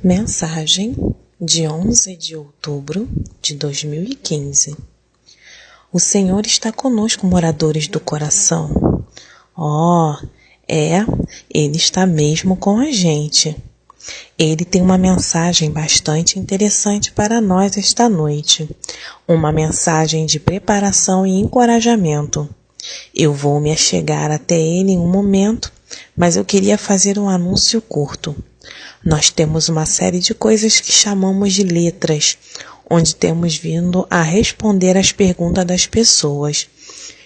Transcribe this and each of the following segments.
Mensagem de 11 de outubro de 2015. O Senhor está conosco, moradores do coração. Ele está mesmo com a gente. Ele tem uma mensagem bastante interessante para nós esta noite. Uma mensagem de preparação e encorajamento. Eu vou me achegar até ele em um momento, mas eu queria fazer um anúncio curto. Nós temos uma série de coisas que chamamos de letras, onde temos vindo a responder às perguntas das pessoas.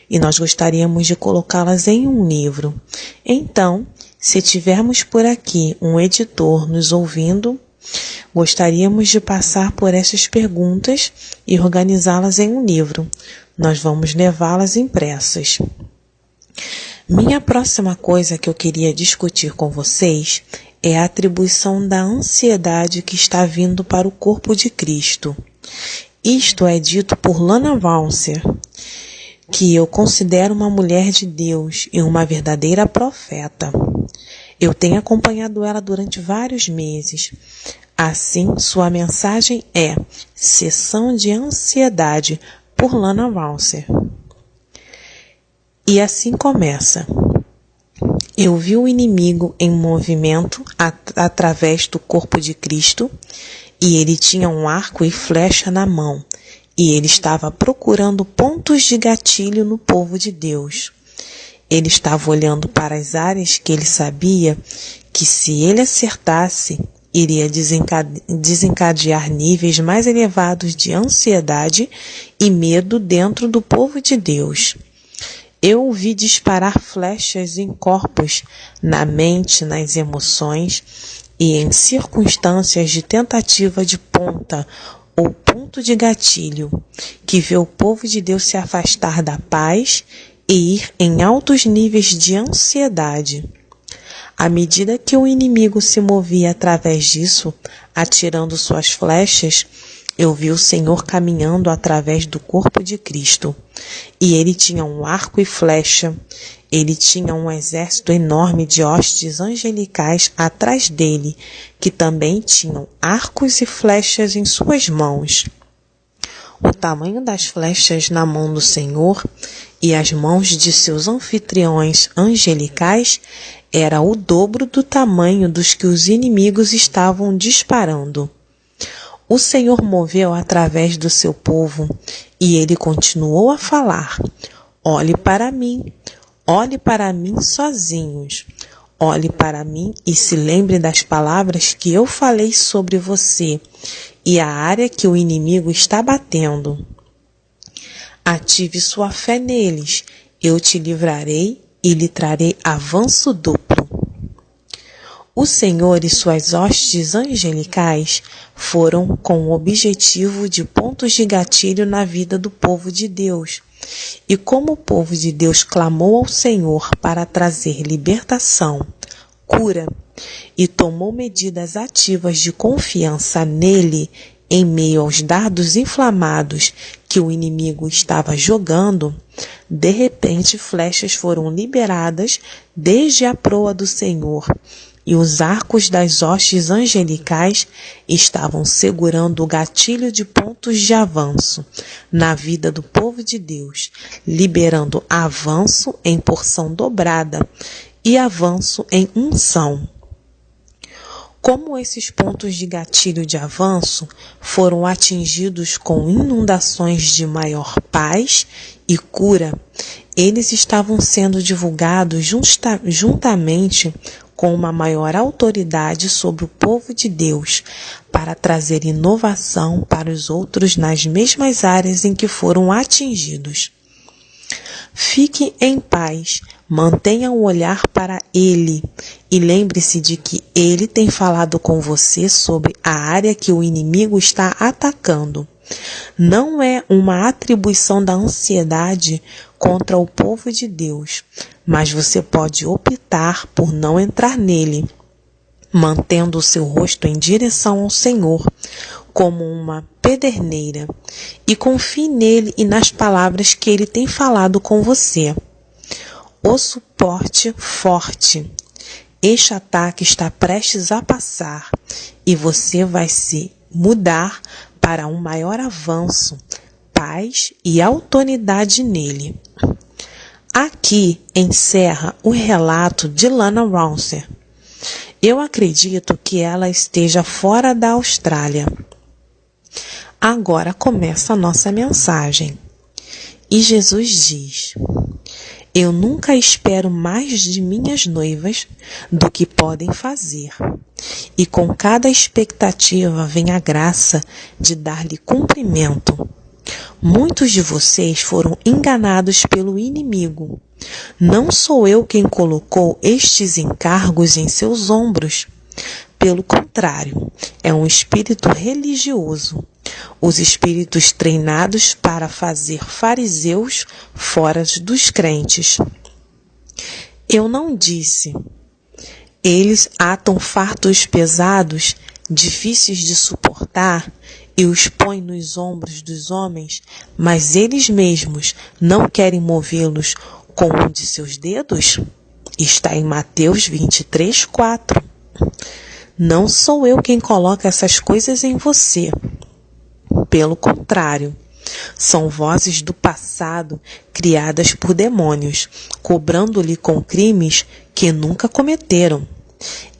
E nós gostaríamos de colocá-las em um livro. Então, se tivermos por aqui um editor nos ouvindo, gostaríamos de passar por essas perguntas e organizá-las em um livro. Nós vamos levá-las impressas. Minha próxima coisa que eu queria discutir com vocês é a atribuição da ansiedade que está vindo para o corpo de Cristo. Isto é dito por Lana Vawser, que eu considero uma mulher de Deus e uma verdadeira profeta. Eu tenho acompanhado ela durante vários meses. Assim, sua mensagem é Sessão de Ansiedade, por Lana Vawser. E assim começa. Eu vi o inimigo em movimento através do corpo de Cristo, e ele tinha um arco e flecha na mão, e ele estava procurando pontos de gatilho no povo de Deus. Ele estava olhando para as áreas que ele sabia que, se ele acertasse, iria desencadear níveis mais elevados de ansiedade e medo dentro do povo de Deus. Eu o vi disparar flechas em corpos, na mente, nas emoções e em circunstâncias de tentativa de ponta ou ponto de gatilho, que vê o povo de Deus se afastar da paz e ir em altos níveis de ansiedade. À medida que o inimigo se movia através disso, atirando suas flechas, eu vi o Senhor caminhando através do corpo de Cristo. E ele tinha um arco e flecha. Ele tinha um exército enorme de hostes angelicais atrás dele, que também tinham arcos e flechas em suas mãos. O tamanho das flechas na mão do Senhor e as mãos de seus anfitriões angelicais era o dobro do tamanho dos que os inimigos estavam disparando. O Senhor moveu através do seu povo e ele continuou a falar: olhe para mim sozinhos. Olhe para mim e se lembre das palavras que eu falei sobre você e a área que o inimigo está batendo. Ative sua fé neles, eu te livrarei e lhe trarei avanço duplo. O Senhor e suas hostes angelicais foram com o objetivo de pontos de gatilho na vida do povo de Deus. E como o povo de Deus clamou ao Senhor para trazer libertação, cura, e tomou medidas ativas de confiança nele em meio aos dardos inflamados que o inimigo estava jogando, de repente flechas foram liberadas desde a proa do Senhor, e os arcos das hostes angelicais estavam segurando o gatilho de pontos de avanço na vida do povo de Deus, liberando avanço em porção dobrada e avanço em unção. Como esses pontos de gatilho de avanço foram atingidos com inundações de maior paz e cura, eles estavam sendo divulgados juntamente com uma maior autoridade sobre o povo de Deus, para trazer inovação para os outros nas mesmas áreas em que foram atingidos. Fique em paz, mantenha o olhar para Ele e lembre-se de que Ele tem falado com você sobre a área que o inimigo está atacando. Não é uma atribuição da ansiedade contra o povo de Deus, mas você pode optar por não entrar nele, mantendo o seu rosto em direção ao Senhor, como uma pederneira, e confie nele e nas palavras que ele tem falado com você. O suporte forte. Este ataque está prestes a passar. e você vai se mudar para um maior avanço, paz e autoridade nele. Aqui encerra o relato de Lana Rouser. Eu acredito que ela esteja fora da Austrália. Agora começa a nossa mensagem. E Jesus diz: eu nunca espero mais de minhas noivas do que podem fazer. E com cada expectativa vem a graça de dar-lhe cumprimento. Muitos de vocês foram enganados pelo inimigo. Não sou eu quem colocou estes encargos em seus ombros. Pelo contrário, é um espírito religioso. Os espíritos treinados para fazer fariseus fora dos crentes. Eu não disse. Eles atam fardos pesados, difíceis de suportar, e os põem nos ombros dos homens, mas eles mesmos não querem movê-los com um de seus dedos? Está em Mateus 23:4. Não sou eu quem coloca essas coisas em você. Pelo contrário, são vozes do passado criadas por demônios, cobrando-lhe com crimes que nunca cometeram.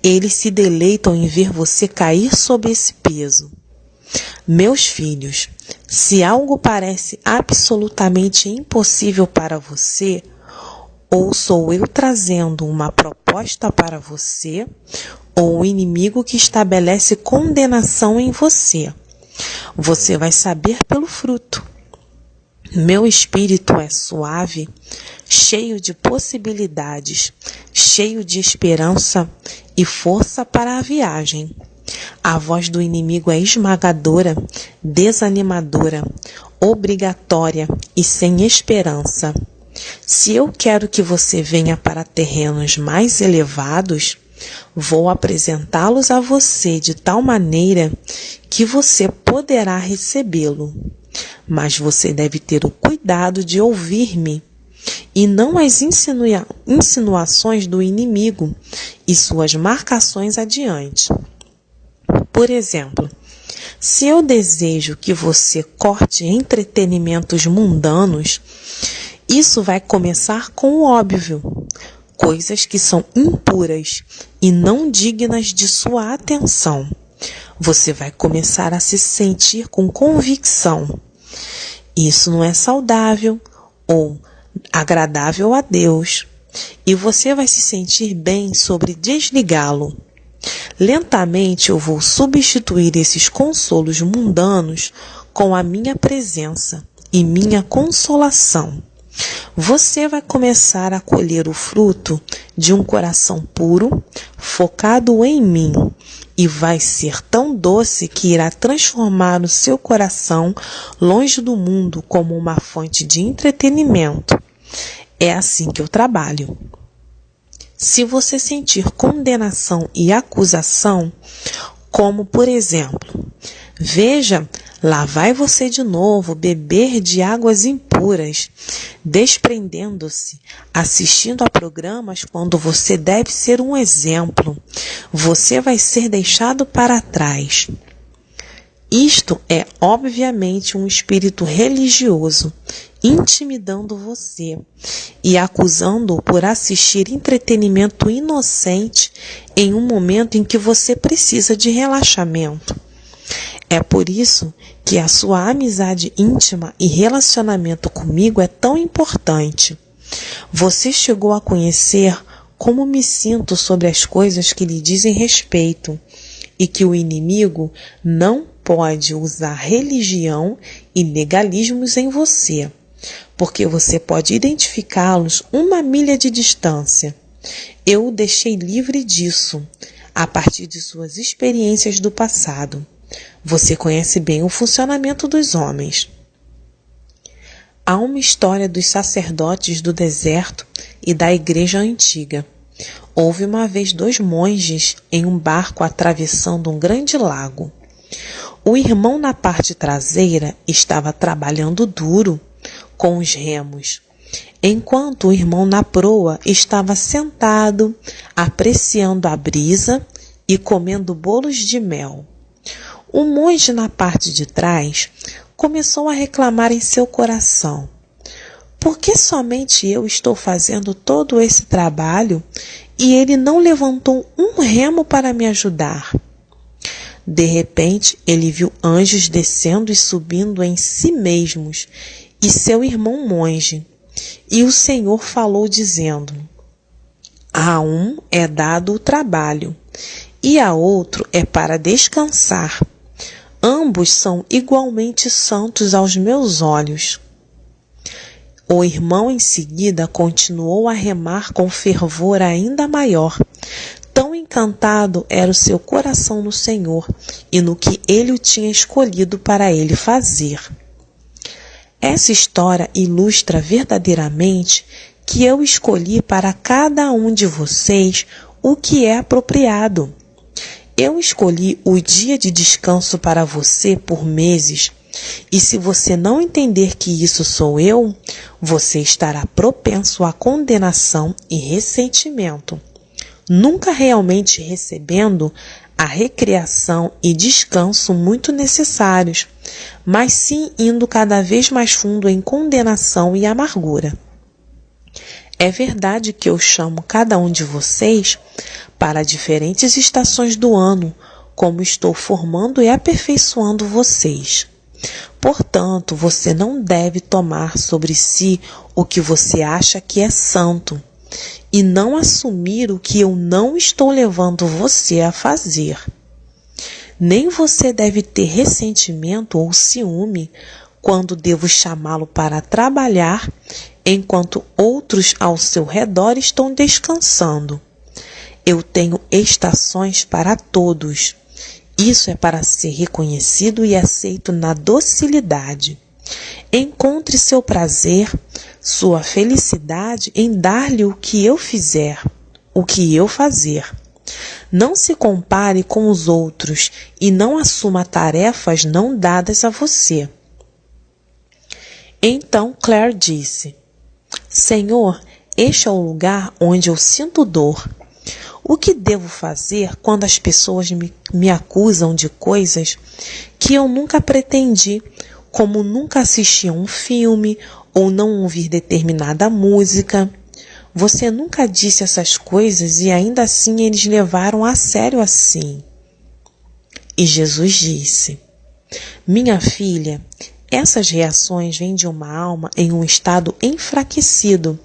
Eles se deleitam em ver você cair sob esse peso. Meus filhos, se algo parece absolutamente impossível para você, ou sou eu trazendo uma proposta para você, ou o inimigo que estabelece condenação em você. Você vai saber pelo fruto. Meu espírito é suave, cheio de possibilidades, cheio de esperança e força para a viagem. A voz do inimigo é esmagadora, desanimadora, obrigatória e sem esperança. Se eu quero que você venha para terrenos mais elevados, vou apresentá-los a você de tal maneira que você poderá recebê-lo. Mas você deve ter o cuidado de ouvir-me e não as insinuações do inimigo e suas marcações adiante. Por exemplo, se eu desejo que você corte entretenimentos mundanos, isso vai começar com o óbvio, coisas que são impuras e não dignas de sua atenção. Você vai começar a se sentir com convicção. Isso não é saudável ou agradável a Deus, e você vai se sentir bem sobre desligá-lo. Lentamente eu vou substituir esses consolos mundanos com a minha presença e minha consolação. Você vai começar a colher o fruto de um coração puro, focado em mim, e vai ser tão doce que irá transformar o seu coração longe do mundo como uma fonte de entretenimento. É assim que eu trabalho. Se você sentir condenação e acusação, como por exemplo, veja, lá vai você de novo beber de águas impuras, desprendendo-se, assistindo a programas quando você deve ser um exemplo, você vai ser deixado para trás. Isto é obviamente um espírito religioso, intimidando você e acusando-o por assistir entretenimento inocente em um momento em que você precisa de relaxamento. É por isso que a sua amizade íntima e relacionamento comigo é tão importante. Você chegou a conhecer como me sinto sobre as coisas que lhe dizem respeito e que o inimigo não pode usar religião e legalismos em você, porque você pode identificá-los uma milha de distância. Eu o deixei livre disso, a partir de suas experiências do passado. Você conhece bem o funcionamento dos homens. Há uma história dos sacerdotes do deserto e da igreja antiga. Houve uma vez 2 monges em um barco atravessando um grande lago. O irmão na parte traseira estava trabalhando duro com os remos, enquanto o irmão na proa estava sentado, apreciando a brisa e comendo bolos de mel. O monge na parte de trás começou a reclamar em seu coração: por que somente eu estou fazendo todo esse trabalho e ele não levantou um remo para me ajudar? De repente, ele viu anjos descendo e subindo em si mesmos e seu irmão monge. E o Senhor falou dizendo: a um é dado o trabalho e a outro é para descansar. Ambos são igualmente santos aos meus olhos. O irmão em seguida continuou a remar com fervor ainda maior. Tão encantado era o seu coração no Senhor e no que ele o tinha escolhido para ele fazer. Essa história ilustra verdadeiramente que eu escolhi para cada um de vocês o que é apropriado. Eu escolhi o dia de descanso para você por meses, e se você não entender que isso sou eu, você estará propenso à condenação e ressentimento, nunca realmente recebendo a recreação e descanso muito necessários, mas sim indo cada vez mais fundo em condenação e amargura. É verdade que eu chamo cada um de vocês para diferentes estações do ano, como estou formando e aperfeiçoando vocês. Portanto, você não deve tomar sobre si o que você acha que é santo, e não assumir o que eu não estou levando você a fazer. Nem você deve ter ressentimento ou ciúme quando devo chamá-lo para trabalhar, enquanto outros ao seu redor estão descansando. Eu tenho estações para todos. Isso é para ser reconhecido e aceito na docilidade. Encontre seu prazer, sua felicidade em dar-lhe o que eu fizer, o que eu fazer. Não se compare com os outros e não assuma tarefas não dadas a você. Então Claire disse: Senhor, este é o lugar onde eu sinto dor. O que devo fazer quando as pessoas me acusam de coisas que eu nunca pretendi, como nunca assistir a um filme ou não ouvir determinada música? Você nunca disse essas coisas e ainda assim eles levaram a sério assim. E Jesus disse: minha filha, essas reações vêm de uma alma em um estado enfraquecido,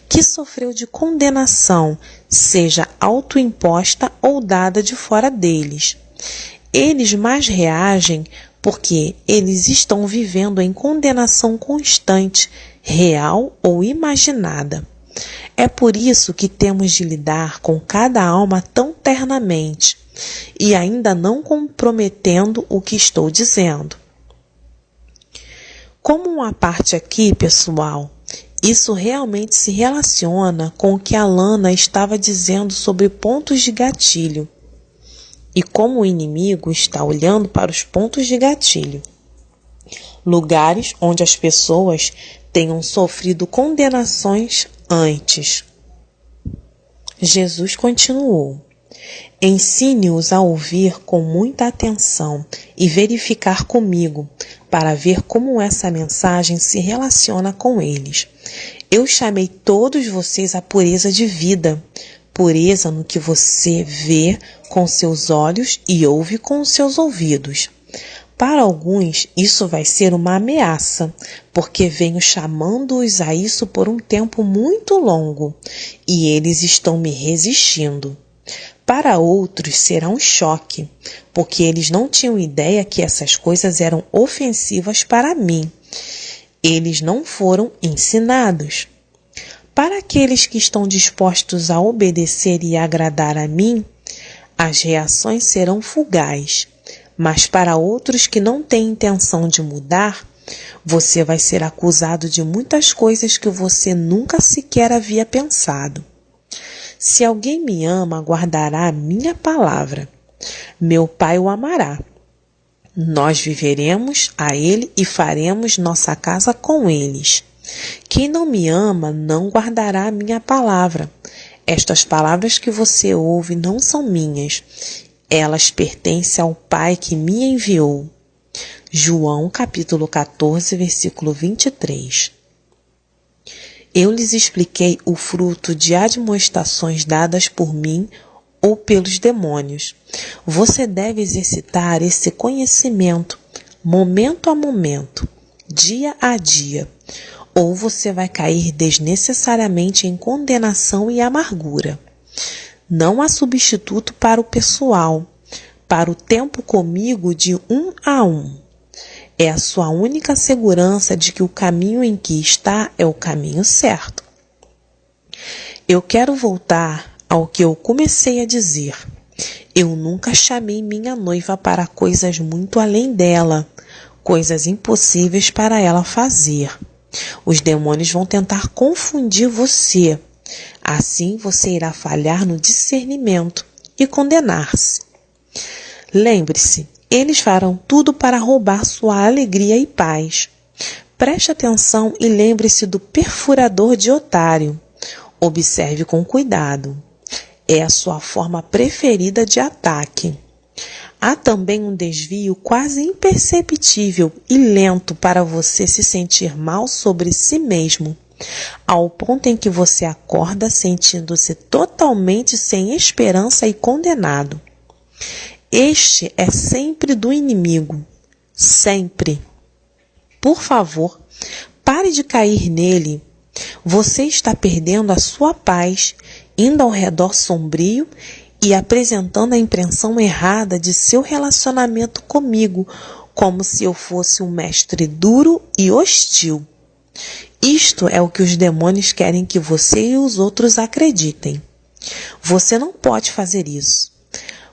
que sofreu de condenação, seja autoimposta ou dada de fora deles. Eles mais reagem porque eles estão vivendo em condenação constante, real ou imaginada. É por isso que temos de lidar com cada alma tão ternamente, e ainda não comprometendo o que estou dizendo. Como uma parte aqui, pessoal, isso realmente se relaciona com o que a Lana estava dizendo sobre pontos de gatilho e como o inimigo está olhando para os pontos de gatilho, lugares onde as pessoas tenham sofrido condenações antes. Jesus continuou: ensine-os a ouvir com muita atenção e verificar comigo, para ver como essa mensagem se relaciona com eles. Eu chamei todos vocês à pureza de vida, pureza no que você vê com seus olhos e ouve com os seus ouvidos. Para alguns, isso vai ser uma ameaça, porque venho chamando-os a isso por um tempo muito longo, e eles estão me resistindo. Para outros será um choque, porque eles não tinham ideia que essas coisas eram ofensivas para mim. Eles não foram ensinados. Para aqueles que estão dispostos a obedecer e agradar a mim, as reações serão fugazes. Mas para outros que não têm intenção de mudar, você vai ser acusado de muitas coisas que você nunca sequer havia pensado. Se alguém me ama, guardará a minha palavra. Meu Pai o amará. Nós viveremos a ele e faremos nossa casa com eles. Quem não me ama, não guardará a minha palavra. Estas palavras que você ouve não são minhas. Elas pertencem ao Pai que me enviou. João capítulo 14, versículo 23. Eu lhes expliquei o fruto de admoestações dadas por mim ou pelos demônios. Você deve exercitar esse conhecimento momento a momento, dia a dia, ou você vai cair desnecessariamente em condenação e amargura. Não há substituto para o pessoal, para o tempo comigo de 1 a 1. É a sua única segurança de que o caminho em que está é o caminho certo. Eu quero voltar ao que eu comecei a dizer. Eu nunca chamei minha noiva para coisas muito além dela, coisas impossíveis para ela fazer. Os demônios vão tentar confundir você. Assim você irá falhar no discernimento e condenar-se. Lembre-se, eles farão tudo para roubar sua alegria e paz. Preste atenção e lembre-se do perfurador de otário. Observe com cuidado. É a sua forma preferida de ataque. Há também um desvio quase imperceptível e lento para você se sentir mal sobre si mesmo, ao ponto em que você acorda sentindo-se totalmente sem esperança e condenado. Este é sempre do inimigo. Sempre. Por favor, pare de cair nele. Você está perdendo a sua paz, indo ao redor sombrio e apresentando a impressão errada de seu relacionamento comigo, como se eu fosse um mestre duro e hostil. Isto é o que os demônios querem que você e os outros acreditem. Você não pode fazer isso.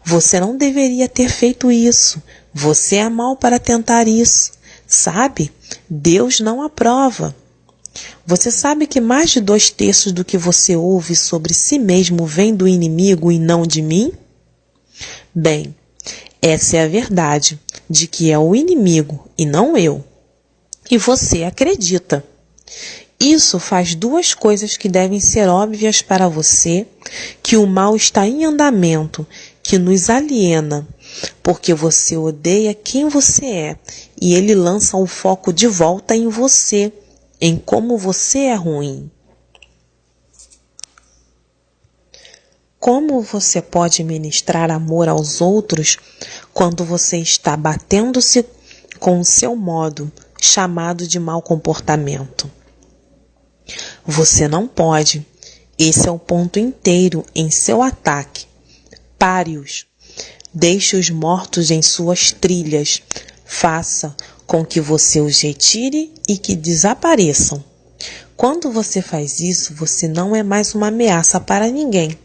Você não deveria ter feito isso. Você é mau para tentar isso. Sabe? Deus não aprova. Você sabe que mais de 2/3 do que você ouve sobre si mesmo vem do inimigo e não de mim? Bem, essa é a verdade, de que é o inimigo e não eu. E você acredita. Isso faz 2 coisas que devem ser óbvias para você, que o mal está em andamento, que nos aliena, porque você odeia quem você é, e ele lança o foco de volta em você, em como você é ruim. Como você pode ministrar amor aos outros quando você está batendo-se com o seu modo, chamado de mau comportamento? Você não pode. Esse é o ponto inteiro em seu ataque. Pare-os. Deixe os mortos em suas trilhas. Faça com que você os retire e que desapareçam. Quando você faz isso, você não é mais uma ameaça para ninguém.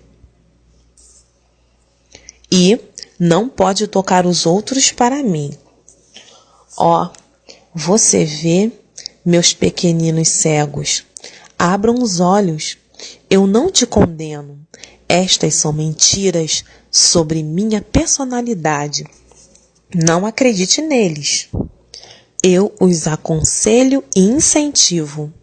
E não pode tocar os outros para mim. Ó, você vê, meus pequeninos cegos, abram os olhos. Eu não te condeno. Estas são mentiras sobre minha personalidade. Não acredite neles. Eu os aconselho e incentivo.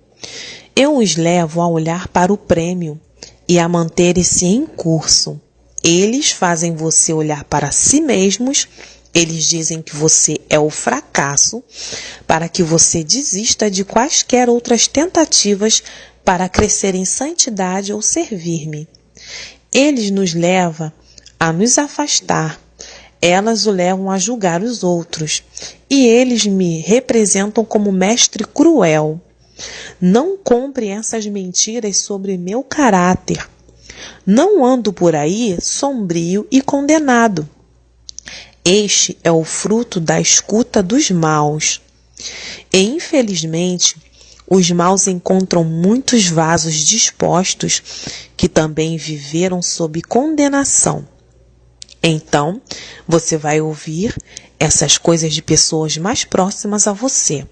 Eu os levo a olhar para o prêmio e a manter-se em curso. Eles fazem você olhar para si mesmos. Eles dizem que você é o fracasso, para que você desista de quaisquer outras tentativas para crescer em santidade ou servir-me. Eles nos levam a nos afastar. Elas o levam a julgar os outros, e eles me representam como mestre cruel. Não compre essas mentiras sobre meu caráter. Não ando por aí sombrio e condenado. Este é o fruto da escuta dos maus. E, infelizmente, os maus encontram muitos vasos dispostos que também viveram sob condenação. Então, você vai ouvir essas coisas de pessoas mais próximas a você.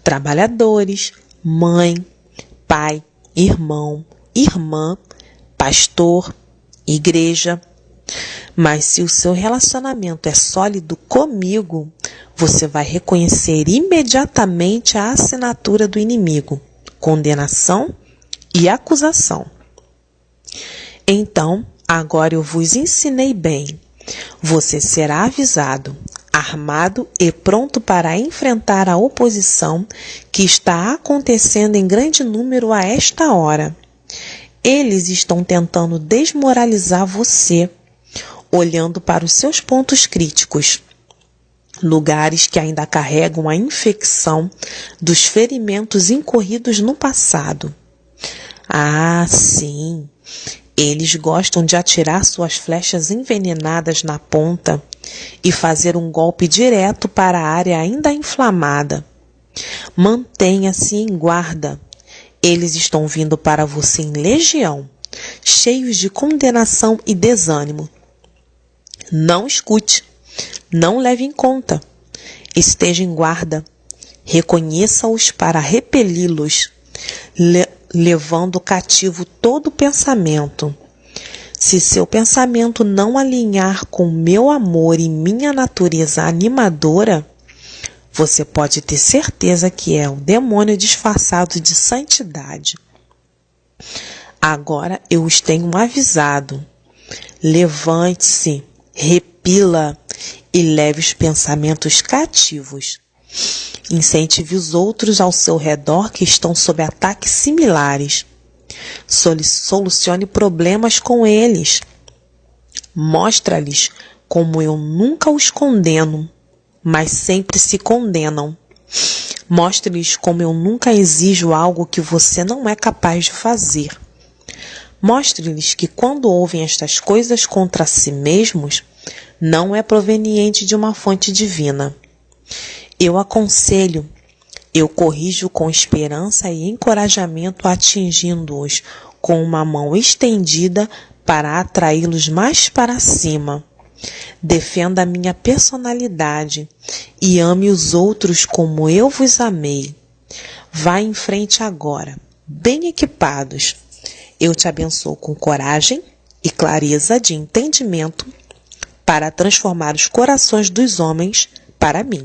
Trabalhadores, mãe, pai, irmão, irmã, pastor, igreja. Mas se o seu relacionamento é sólido comigo, você vai reconhecer imediatamente a assinatura do inimigo, condenação e acusação. Então, agora eu vos ensinei bem. Você será avisado, armado e pronto para enfrentar a oposição que está acontecendo em grande número a esta hora. Eles estão tentando desmoralizar você, olhando para os seus pontos críticos, lugares que ainda carregam a infecção dos ferimentos incorridos no passado. Ah, sim, eles gostam de atirar suas flechas envenenadas na ponta e fazer um golpe direto para a área ainda inflamada. Mantenha-se em guarda. Eles estão vindo para você em legião, cheios de condenação e desânimo. Não escute, não leve em conta. Esteja em guarda. Reconheça-os para repeli-los, levando cativo todo pensamento. Se seu pensamento não alinhar com meu amor e minha natureza animadora, você pode ter certeza que é um demônio disfarçado de santidade. Agora eu os tenho avisado. Levante-se, repila e leve os pensamentos cativos. Incentive os outros ao seu redor que estão sob ataques similares. Solucione problemas com eles. Mostra-lhes como eu nunca os condeno, mas sempre se condenam. Mostre-lhes como eu nunca exijo algo que você não é capaz de fazer. Mostre-lhes que quando ouvem estas coisas contra si mesmos, não é proveniente de uma fonte divina. Eu aconselho, eu corrijo com esperança e encorajamento, atingindo-os com uma mão estendida para atraí-los mais para cima. Defenda a minha personalidade e ame os outros como eu vos amei. Vá em frente agora, bem equipados. Eu te abençoo com coragem e clareza de entendimento para transformar os corações dos homens para mim.